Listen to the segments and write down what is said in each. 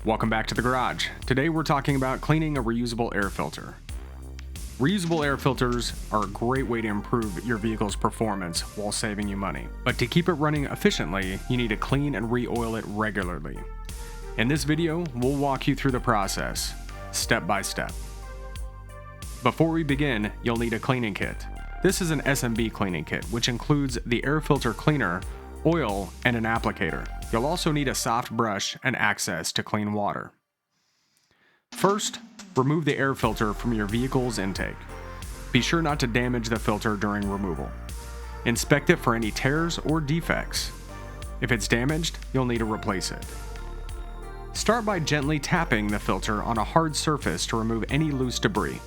Welcome back to the garage. Today we're talking about cleaning a reusable air filter. Reusable air filters are a great way to improve your vehicle's performance while saving you money. But to keep it running efficiently, you need to clean and re-oil it regularly. In this video, we'll walk you through the process, step by step. Before we begin, you'll need a cleaning kit. This is an SMB cleaning kit, which includes the air filter cleaner, oil, and an applicator. You'll also need a soft brush and access to clean water. First, remove the air filter from your vehicle's intake. Be sure not to damage the filter during removal. Inspect it for any tears or defects. If it's damaged, you'll need to replace it. Start by gently tapping the filter on a hard surface to remove any loose debris.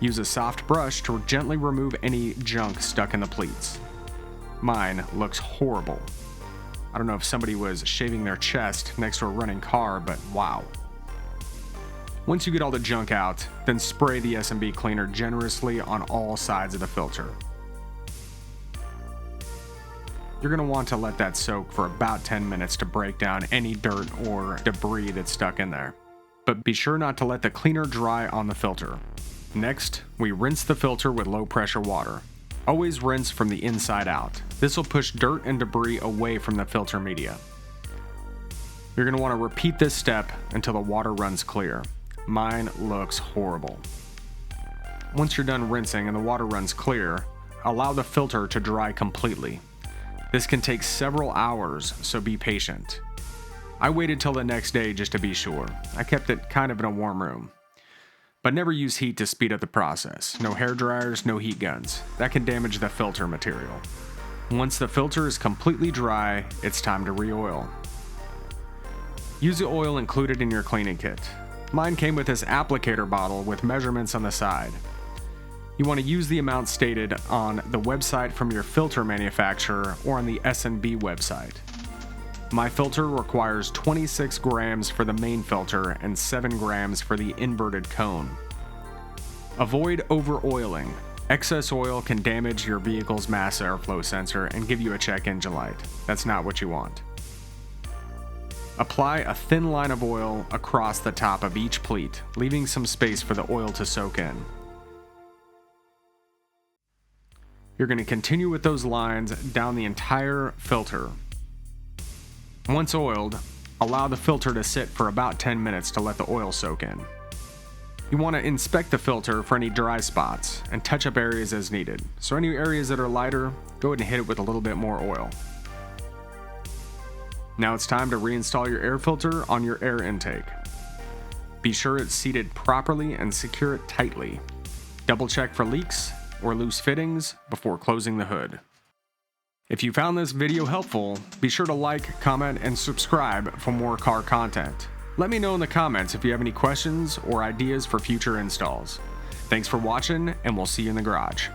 Use a soft brush to gently remove any junk stuck in the pleats. Mine looks horrible. I don't know if somebody was shaving their chest next to a running car, but wow. Once you get all the junk out, then spray the SMB cleaner generously on all sides of the filter. You're going to want to let that soak for about 10 minutes to break down any dirt or debris that's stuck in there. But be sure not to let the cleaner dry on the filter. Next, we rinse the filter with low pressure water. Always rinse from the inside out. This will push dirt and debris away from the filter media. You're going to want to repeat this step until the water runs clear. Mine looks horrible. Once you're done rinsing and the water runs clear, allow the filter to dry completely. This can take several hours, so be patient. I waited till the next day just to be sure. I kept it kind of in a warm room. But never use heat to speed up the process. No hair dryers, no heat guns. That can damage the filter material. Once the filter is completely dry, it's time to re-oil. Use the oil included in your cleaning kit. Mine came with this applicator bottle with measurements on the side. You want to use the amount stated on the website from your filter manufacturer or on the SMB website. My filter requires 26 grams for the main filter and 7 grams for the inverted cone. Avoid over-oiling. Excess oil can damage your vehicle's mass airflow sensor and give you a check engine light. That's not what you want. Apply a thin line of oil across the top of each pleat, leaving some space for the oil to soak in. You're going to continue with those lines down the entire filter. Once oiled, allow the filter to sit for about 10 minutes to let the oil soak in. You want to inspect the filter for any dry spots and touch up areas as needed. So any areas that are lighter, go ahead and hit it with a little bit more oil. Now it's time to reinstall your air filter on your air intake. Be sure it's seated properly and secure it tightly. Double check for leaks or loose fittings before closing the hood. If you found this video helpful, be sure to like, comment, and subscribe for more car content. Let me know in the comments if you have any questions or ideas for future installs. Thanks for watching, and we'll see you in the garage.